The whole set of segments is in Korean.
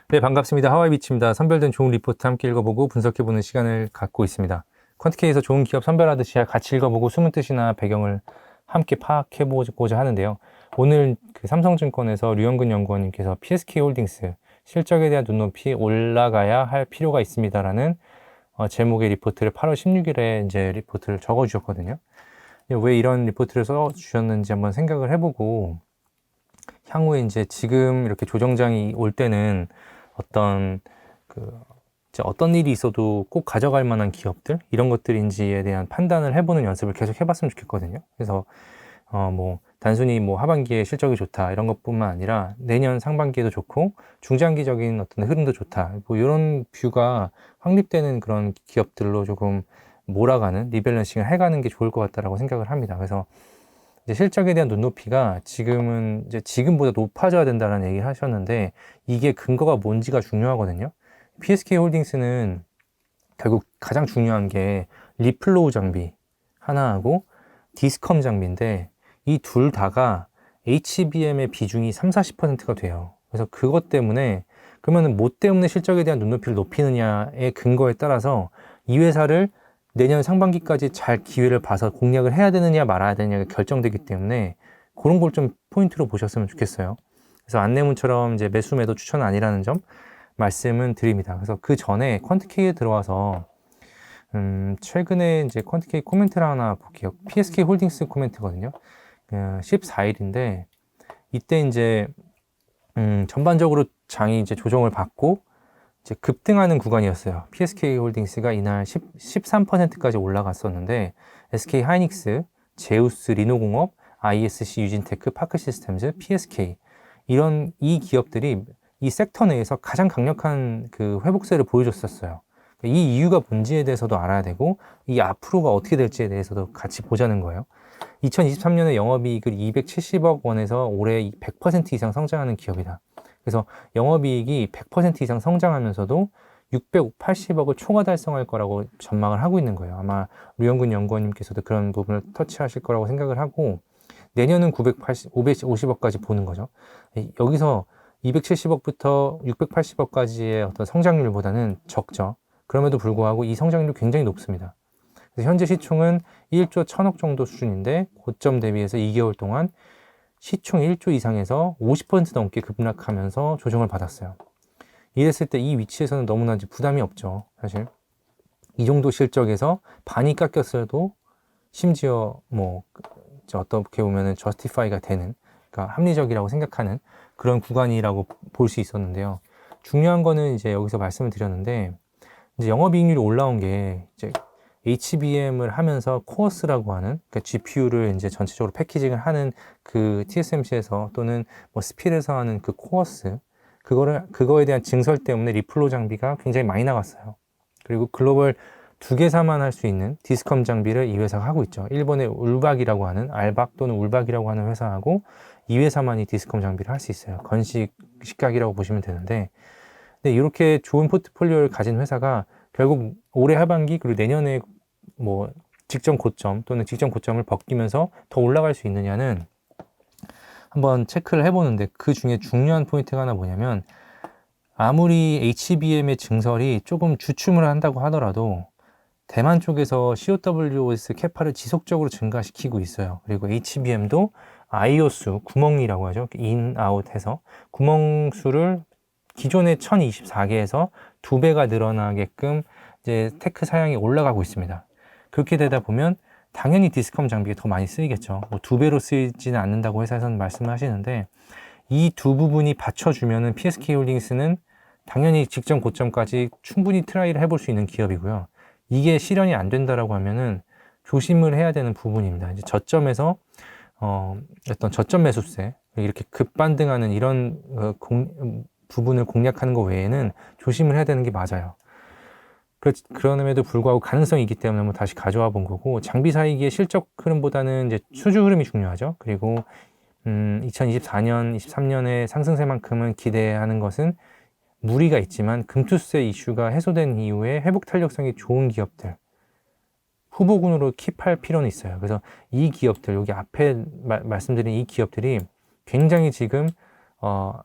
네, 반갑습니다. 하와이비치입니다. 선별된 좋은 리포트 함께 읽어보고 분석해보는 시간을 갖고 있습니다. 퀀티케이에서 좋은 기업 선별하듯이 같이 읽어보고 숨은 뜻이나 배경을 함께 파악해보고자 하는데요. 오늘 그 삼성증권에서 류영근 연구원님께서 PSK홀딩스 실적에 대한 눈높이 올라가야 할 필요가 있습니다라는 제목의 리포트를 8월 16일에 이제 리포트를 적어주셨거든요. 왜 이런 리포트를 써주셨는지 한번 생각을 해보고 향후에 이제 지금 이렇게 조정장이 올 때는 어떤 이제 어떤 일이 있어도 꼭 가져갈 만한 기업들 이런 것들인지에 대한 판단을 해보는 연습을 계속 해봤으면 좋겠거든요. 그래서 뭐 단순히 뭐 하반기에 실적이 좋다 이런 것뿐만 아니라 내년 상반기에도 좋고 중장기적인 어떤 흐름도 좋다 뭐 이런 뷰가 확립되는 그런 기업들로 조금 몰아가는 리밸런싱을 해가는 게 좋을 것 같다라고 생각을 합니다. 그래서 이제 실적에 대한 눈높이가 지금은 이제 지금보다 높아져야 된다는 얘기를 하셨는데 이게 근거가 뭔지가 중요하거든요. PSK홀딩스는 결국 가장 중요한 게 리플로우 장비 하나하고 디스컴 장비인데 이 둘 다가 HBM의 비중이 3, 40%가 돼요. 그래서 그것 때문에 그러면은 뭐 때문에 실적에 대한 눈높이를 높이느냐의 근거에 따라서 이 회사를 내년 상반기까지 잘 기회를 봐서 공략을 해야 되느냐 말아야 되느냐가 결정되기 때문에 그런 걸 좀 포인트로 보셨으면 좋겠어요. 그래서 안내문처럼 이제 매수 매도 추천은 아니라는 점 말씀은 드립니다. 그래서 그 전에 퀀트K에 들어와서 최근에 이제 퀀트K 코멘트를 하나 볼게요. PSK 홀딩스 코멘트거든요. 14일인데 이때 이제 전반적으로 장이 이제 조정을 받고 이제 급등하는 구간이었어요. PSK 홀딩스가 이날 13%까지 올라갔었는데 SK 하이닉스, 제우스 리노공업, ISC 유진테크, 파크시스템즈, PSK 이런 이 기업들이 이 섹터 내에서 가장 강력한 그 회복세를 보여줬었어요. 이 이유가 뭔지에 대해서도 알아야 되고 이 앞으로가 어떻게 될지에 대해서도 같이 보자는 거예요. 2023년에 영업이익을 270억 원에서 올해 100% 이상 성장하는 기업이다. 그래서 영업이익이 100% 이상 성장하면서도 680억을 초과 달성할 거라고 전망을 하고 있는 거예요. 아마 류영근 연구원님께서도 그런 부분을 터치하실 거라고 생각을 하고 내년은 550억까지 보는 거죠. 여기서 270억부터 680억까지의 어떤 성장률보다는 적죠. 그럼에도 불구하고 이 성장률이 굉장히 높습니다. 그래서 현재 시총은 1조 1000억 정도 수준인데 고점 대비해서 2개월 동안 시총 1조 이상에서 50% 넘게 급락하면서 조정을 받았어요. 이랬을 때 이 위치에서는 너무나 부담이 없죠. 사실 이 정도 실적에서 반이 깎였어도 심지어 뭐 어떻게 보면은 저스티파이가 되는, 그러니까 합리적이라고 생각하는 그런 구간이라고 볼 수 있었는데요. 중요한 거는 이제 여기서 말씀을 드렸는데 이제 영업이익률이 올라온 게 이제 HBM을 하면서 코어스라고 하는, 그러니까 GPU를 이제 전체적으로 패키징을 하는 그 TSMC에서 또는 뭐 스필에서 하는 그 코어스, 그거에 대한 증설 때문에 리플로 장비가 굉장히 많이 나갔어요. 그리고 글로벌 두 개사만 할 수 있는 디스컴 장비를 이 회사가 하고 있죠. 일본의 울박이라고 하는, 알박 또는 울박이라고 하는 회사하고 이 회사만이 디스컴 장비를 할 수 있어요. 건식 식각이라고 보시면 되는데, 근데 이렇게 좋은 포트폴리오를 가진 회사가 결국 올해 하반기 그리고 내년에 뭐 직전 고점 또는 직전 고점을 벗기면서 더 올라갈 수 있느냐는 한번 체크를 해보는데, 그 중에 중요한 포인트가 하나 뭐냐면 아무리 HBM의 증설이 조금 주춤을 한다고 하더라도 대만 쪽에서 COWS 캐파를 지속적으로 증가시키고 있어요. 그리고 HBM도 IO 수, 구멍이라고 하죠. 인, 아웃 해서 구멍 수를 기존의 1024개에서 2배가 늘어나게끔 이제 테크 사양이 올라가고 있습니다. 그렇게 되다 보면 당연히 디스컴 장비가 더 많이 쓰이겠죠. 뭐 2배로 쓰이지는 않는다고 회사에서는 말씀을 하시는데, 이 두 부분이 받쳐주면은 PSK 홀딩스는 당연히 직전 고점까지 충분히 트라이를 해볼 수 있는 기업이고요. 이게 실현이 안 된다라고 하면은 조심을 해야 되는 부분입니다. 이제 저점에서 어떤 저점 매수세, 이렇게 급반등하는 이런 부분을 공략하는 것 외에는 조심을 해야 되는 게 맞아요. 그럼에도 불구하고 가능성이 있기 때문에 뭐 다시 가져와 본 거고, 장비 사이기의 실적 흐름보다는 이제 수주 흐름이 중요하죠. 그리고 2024년, 23년의 상승세만큼은 기대하는 것은 무리가 있지만 금투세 이슈가 해소된 이후에 회복 탄력성이 좋은 기업들 후보군으로 킵할 필요는 있어요. 그래서 이 기업들, 여기 앞에 말씀드린 이 기업들이 굉장히 지금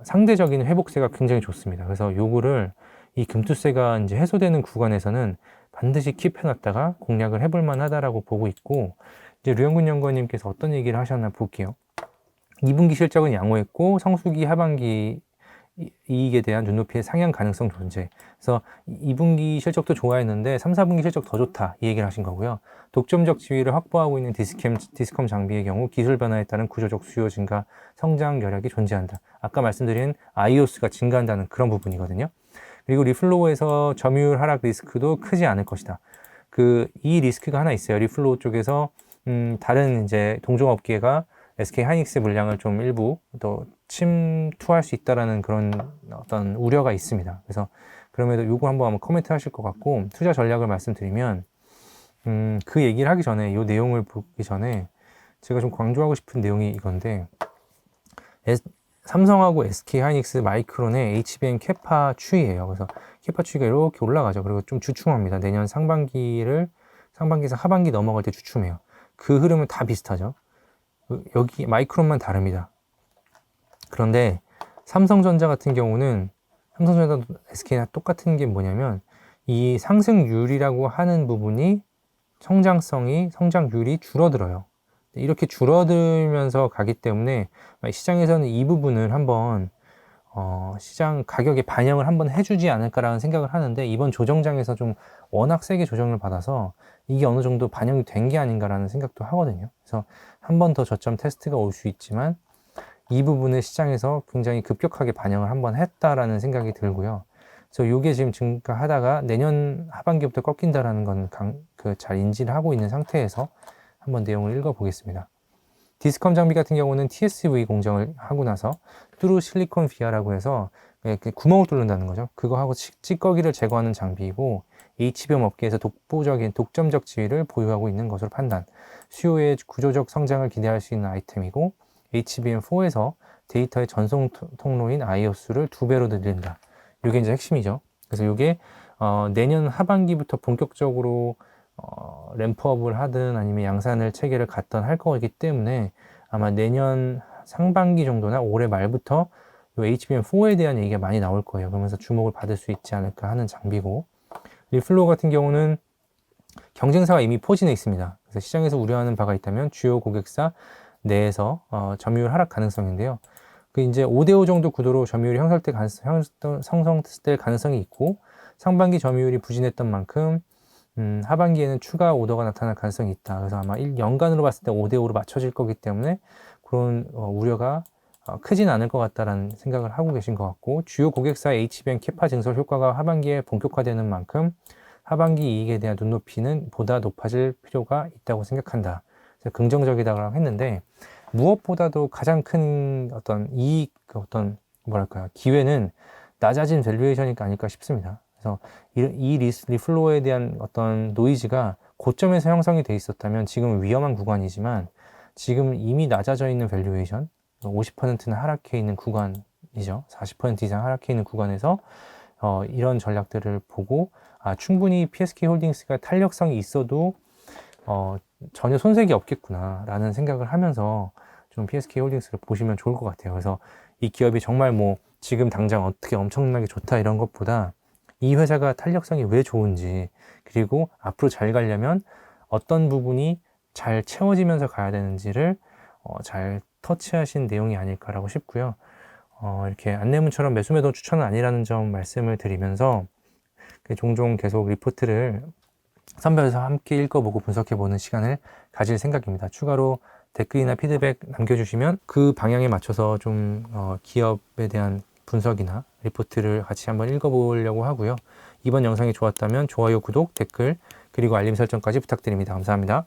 상대적인 회복세가 굉장히 좋습니다. 그래서 요거를 이 금투세가 이제 해소되는 구간에서는 반드시 킵해놨다가 공략을 해볼 만하다라고 보고 있고, 이제 류영근 연구원님께서 어떤 얘기를 하셨나 볼게요. 2분기 실적은 양호했고 성수기 하반기 이익에 대한 눈높이의 상향 가능성 존재. 그래서 2분기 실적도 좋아했는데 3, 4분기 실적 더 좋다 이 얘기를 하신 거고요. 독점적 지위를 확보하고 있는 디스컴 장비의 경우 기술 변화에 따른 구조적 수요 증가, 성장 여력이 존재한다. 아까 말씀드린 IOS가 증가한다는 그런 부분이거든요. 그리고 리플로우에서 점유율 하락 리스크도 크지 않을 것이다. 이 리스크가 하나 있어요. 리플로우 쪽에서 다른 이제 동종업계가 SK 하이닉스 물량을 좀 일부 또 침투할 수 있다라는 그런 어떤 우려가 있습니다. 그래서 그럼에도 요거 한번 코멘트 하실 것 같고, 투자 전략을 말씀드리면 그 얘기를 하기 전에, 이 내용을 보기 전에 제가 좀 강조하고 싶은 내용이 이건데, 삼성하고 SK 하이닉스 마이크론의 HBM 캐파 추이예요. 그래서 캐파 추이가 이렇게 올라가죠. 그리고 좀 주춤합니다. 내년 상반기에서 하반기 넘어갈 때 주춤해요. 그 흐름은 다 비슷하죠. 여기 마이크론만 다릅니다. 그런데 삼성전자 같은 경우는, 삼성전자도 SK나 똑같은 게 뭐냐면, 이 상승률이라고 하는 부분이 성장률이 줄어들어요. 이렇게 줄어들면서 가기 때문에 시장에서는 이 부분을 한번 시장 가격에 반영을 한번 해주지 않을까라는 생각을 하는데, 이번 조정장에서 좀 워낙 세게 조정을 받아서 이게 어느 정도 반영이 된 게 아닌가라는 생각도 하거든요. 그래서 한 번 더 저점 테스트가 올 수 있지만 이 부분을 시장에서 굉장히 급격하게 반영을 한번 했다라는 생각이 들고요. 그래서 이게 지금 증가하다가 내년 하반기부터 꺾인다라는 건 잘 인지를 하고 있는 상태에서 한번 내용을 읽어보겠습니다. 디스컴 장비 같은 경우는 TSV 공정을 하고 나서 뚜루 실리콘 비아라고 해서 이렇게 구멍을 뚫는다는 거죠. 그거 하고 찌꺼기를 제거하는 장비이고, HBM 업계에서 독점적 지위를 보유하고 있는 것으로 판단. 수요의 구조적 성장을 기대할 수 있는 아이템이고, HBM4에서 데이터의 전송 통로인 IOS를 2배로 늘린다. 이게 이제 핵심이죠. 그래서 이게 내년 하반기부터 본격적으로 램프업을 하든 아니면 양산을 체계를 갖던 할 거기 때문에 아마 내년 상반기 정도나 올해 말부터 HBM4에 대한 얘기가 많이 나올 거예요. 그러면서 주목을 받을 수 있지 않을까 하는 장비고, 리플로우 같은 경우는 경쟁사가 이미 포진해 있습니다. 그래서 시장에서 우려하는 바가 있다면 주요 고객사 내에서 점유율 하락 가능성인데요. 이제 5대5 정도 구도로 점유율이 형성될 가능성이 있고, 상반기 점유율이 부진했던 만큼 하반기에는 추가 오더가 나타날 가능성이 있다. 그래서 아마 연간으로 봤을 때 5대5로 맞춰질 거기 때문에 그런 우려가 크진 않을 것 같다라는 생각을 하고 계신 것 같고, 주요 고객사의 HBM 캐파 증설 효과가 하반기에 본격화되는 만큼 하반기 이익에 대한 눈높이는 보다 높아질 필요가 있다고 생각한다. 그래서 긍정적이다라고 했는데, 무엇보다도 가장 큰 어떤 기회는 낮아진 밸류에이션이 아닐까 싶습니다. 그래서 이 리플로어에 대한 어떤 노이즈가 고점에서 형성이 돼 있었다면 지금은 위험한 구간이지만, 지금 이미 낮아져 있는 밸류에이션, 50%는 하락해 있는 구간이죠. 40% 이상 하락해 있는 구간에서 이런 전략들을 보고, 충분히 PSK 홀딩스가 탄력성이 있어도 전혀 손색이 없겠구나 라는 생각을 하면서 좀 PSK 홀딩스를 보시면 좋을 것 같아요. 그래서 이 기업이 정말 지금 당장 어떻게 엄청나게 좋다 이런 것보다, 이 회사가 탄력성이 왜 좋은지, 그리고 앞으로 잘 가려면 어떤 부분이 잘 채워지면서 가야 되는지를 잘 터치하신 내용이 아닐까라고 싶고요. 이렇게 안내문처럼 매수매도 추천은 아니라는 점 말씀을 드리면서, 종종 계속 리포트를 선별해서 함께 읽어보고 분석해보는 시간을 가질 생각입니다. 추가로 댓글이나 피드백 남겨주시면 그 방향에 맞춰서 좀 기업에 대한 분석이나 리포트를 같이 한번 읽어보려고 하고요. 이번 영상이 좋았다면 좋아요, 구독, 댓글, 그리고 알림 설정까지 부탁드립니다. 감사합니다.